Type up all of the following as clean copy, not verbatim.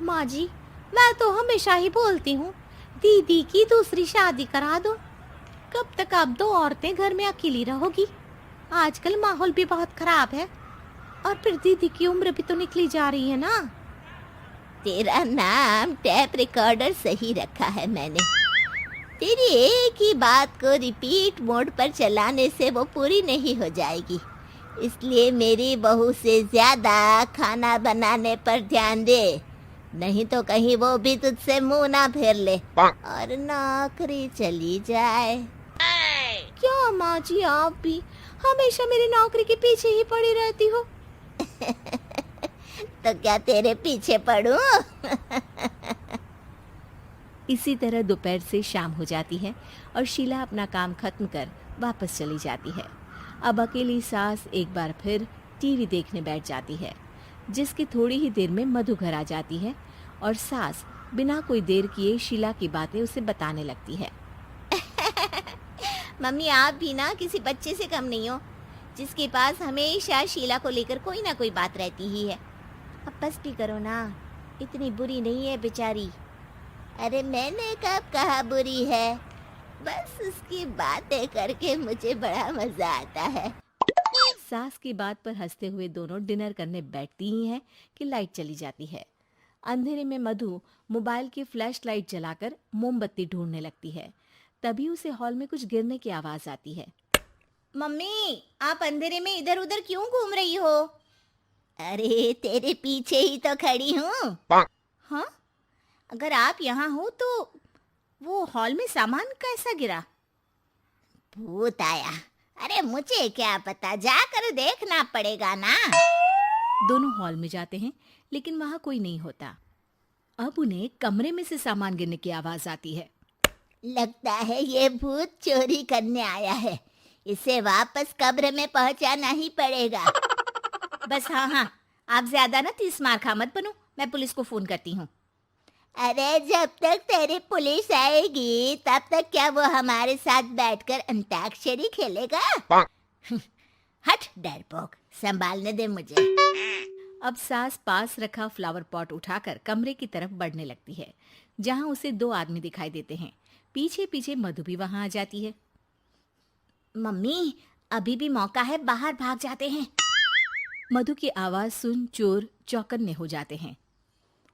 माँ जी, मैं तो हमेशा ही बोलती हूँ, दीदी की दूसरी शादी करा दो। कब तक आप दो औरतें घर में अकेली रहोगी? आजकल माहौल भी बहुत खराब है, और फिर दीदी की उम्र भी तो निकली जा रही है ना। तेरा नाम टैप रिकॉर्डर सही रखा है मैंने। तेरी एक ही बात को रिपीट मोड पर चलाने से वो पूरी नहीं हो जाएगी। इसलिए मेरी बहू से ज्यादा खाना बनाने पर ध्यान दे, नहीं तो कहीं वो भी तुझसे मुंह ना फेर ले और नौकरी चली जाए। क्या माँ जी, आप भी हमेशा मेरी नौकरी के पीछे ही पड़ी रहती हो। तो क्या तेरे पीछे पड़ूं? इसी तरह दोपहर से शाम हो जाती है और शीला अपना काम खत्म कर वापस चली जाती है। अब अकेली सास एक बार फिर टीवी देखने बैठ जाती है, जिसकी थोड़ी ही देर में मधु घर आ जाती है और सास बिना कोई देर किए शीला की बातें उसे बताने लगती है। मम्मी, आप भी ना किसी बच्चे से कम नहीं हो, जिसके पास हमेशा शीला को लेकर कोई ना कोई बात रहती ही है। अब बस भी करो ना, इतनी बुरी नहीं है बेचारी। अरे मैंने कब कहा बुरी है? बस उसकी बातें करके मुझे बड़ा मजा आता है। सास की बात पर हंसते हुए दोनों डिनर करने बैठती ही हैं कि लाइट चली जाती है। अंधेरे में मधु मोबाइल की फ्लैश लाइट जलाकर मोमबत्ती ढूंढने लगती है। तभी उसे हॉल में कुछ गिरने की आवाज आती है। मम्मी, आप अंधेरे में इधर उधर क्यों घूम रही हो? अरे तेरे पीछे ही तो खड़ी हूँ। हाँ, अगर आप यहाँ हो तो वो हॉल में सामान कैसा गिरा? भूत आया। अरे मुझे क्या पता, जाकर देखना पड़ेगा ना। दोनों हॉल में जाते हैं, लेकिन वहां कोई नहीं होता। अब उन्हें कमरे में से सामान गिरने की आवाज आती है। लगता है ये भूत चोरी करने आया है। इसे वापस कब्र में पहुंचाना ही पड़ेगा। बस हाँ, आप ज्यादा ना तीस मार खा मत बनो, मैं पुलिस को फोन करती हूँ। अरे जब तक तेरी पुलिस आएगी तब तक क्या वो हमारे साथ बैठकर अंताक्षरी खेलेगा? हट डरपोक, संभालने दे मुझे। अब सास पास रखा फ्लावर पॉट उठाकर कमरे की तरफ बढ़ने लगती है, जहां उसे दो आदमी दिखाई देते हैं। पीछे पीछे मधु भी वहां आ जाती है। मम्मी, अभी भी मौका है, बाहर भाग जाते हैं। मधु की आवाज सुन चोर चौकन्ने हो जाते हैं।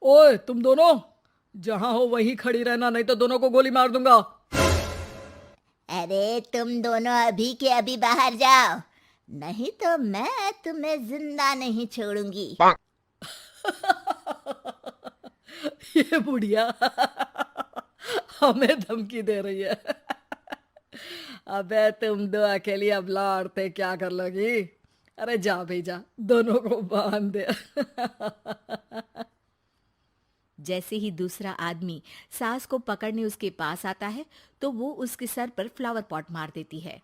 ओए तुम दोनों, जहां हो वहीं खड़ी रहना, नहीं तो दोनों को गोली मार दूंगा। अरे तुम दोनों अभी के अभी बाहर जाओ, नहीं तो मैं तुम्हें जिंदा नहीं छोड़ूंगी। ये बुढ़िया हमें धमकी दे रही है। अबे तुम दो अकेली अबला औरतें क्या कर लोगी? अरे जा भेजा, दोनों को बांध दे। जैसे ही दूसरा आदमी सास को पकड़ने उसके पास आता है, तो वो उसके सर पर फ्लावर पॉट मार देती है।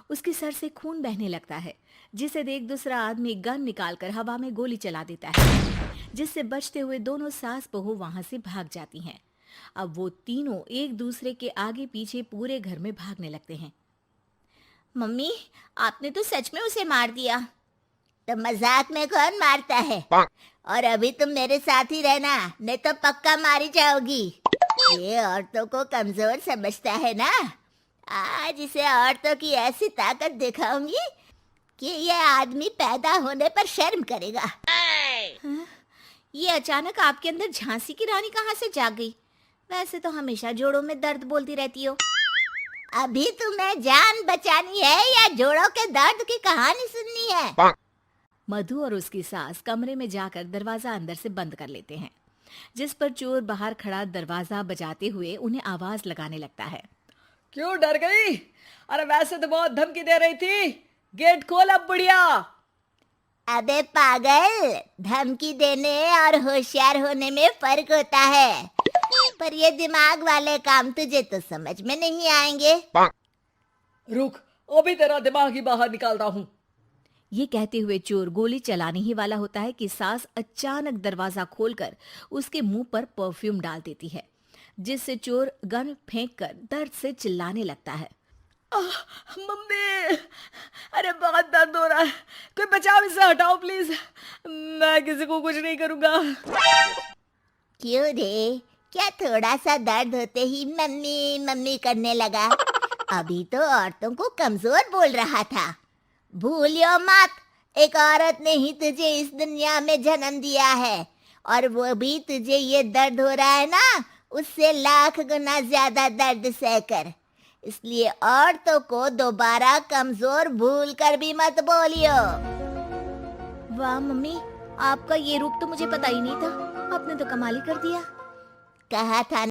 उसके सर से खून बहने लगता है, जिसे देख दूसरा आदमी गन निकालकर हवा में गोली चला देता है, जिससे बचते हुए दोनों सास बहू वहां से भाग जाती हैं। अब वो तीनों एक दूसरे के आगे पीछे पूरे घर में भागने लगते हैं। मम्मी, आपने तो सच में उसे मार दिया। तो मजाक में कौन मारता है? और अभी तुम मेरे साथ ही रहना, नहीं तो पक्का मारी जाओगी। ये औरतों को कमजोर समझता है ना। आज इसे औरतों की ऐसी ताकत दिखाऊंगी कि ये आदमी पैदा होने पर शर्म करेगा। हाँ, ये अचानक आपके अंदर झांसी की रानी कहाँ से जाग गई? वैसे तो हमेशा जोड़ों में दर्द बोलती रहती हो। अभी तुम्हें जान बचानी है या जोड़ों के दर्द की कहानी सुननी है? मधु और उसकी सास कमरे में जाकर दरवाजा अंदर से बंद कर लेते हैं, जिस पर चोर बाहर खड़ा दरवाजा बजाते हुए उन्हें आवाज लगाने लगता है। क्यों डर गई? अरे वैसे तो बहुत धमकी दे रही थी। गेट खोल अब बुढ़िया। अबे पागल, धमकी देने और होशियार होने में फर्क होता है। पर ये दिमाग वाले काम तुझे तो समझ में नहीं आएंगे। रुक, अभी तेरा दिमाग ही बाहर निकालता हूँ। ये कहते हुए चोर गोली चलाने ही वाला होता है कि सास अचानक दरवाजा खोलकर उसके मुंह पर परफ्यूम डाल देती है, जिससे चोर गन फेंककर दर्द से चिल्लाने लगता है। मम्मी, अरे बहुत दर्द हो रहा है, कोई बचाओ, इसे हटाओ प्लीज। मैं किसी को कुछ नहीं करूंगा। क्यों रे, क्या थोड़ा सा दर्द होते ही मम्मी मम्मी करने लगा? अभी तो औरतों को कमजोर बोल रहा था। भूलियो मत, एक औरत ने ही तुझे इस दुनिया में जन्म दिया है, और वो भी तुझे ये दर्द हो रहा है ना, उससे लाख गुना ज्यादा दर्द सहकर। इसलिए औरतों को दोबारा कमजोर भूल कर भी मत बोलियो। वाह मम्मी, आपका ये रूप तो मुझे पता ही नहीं था। आपने तो कमाल ही कर दिया। कहा था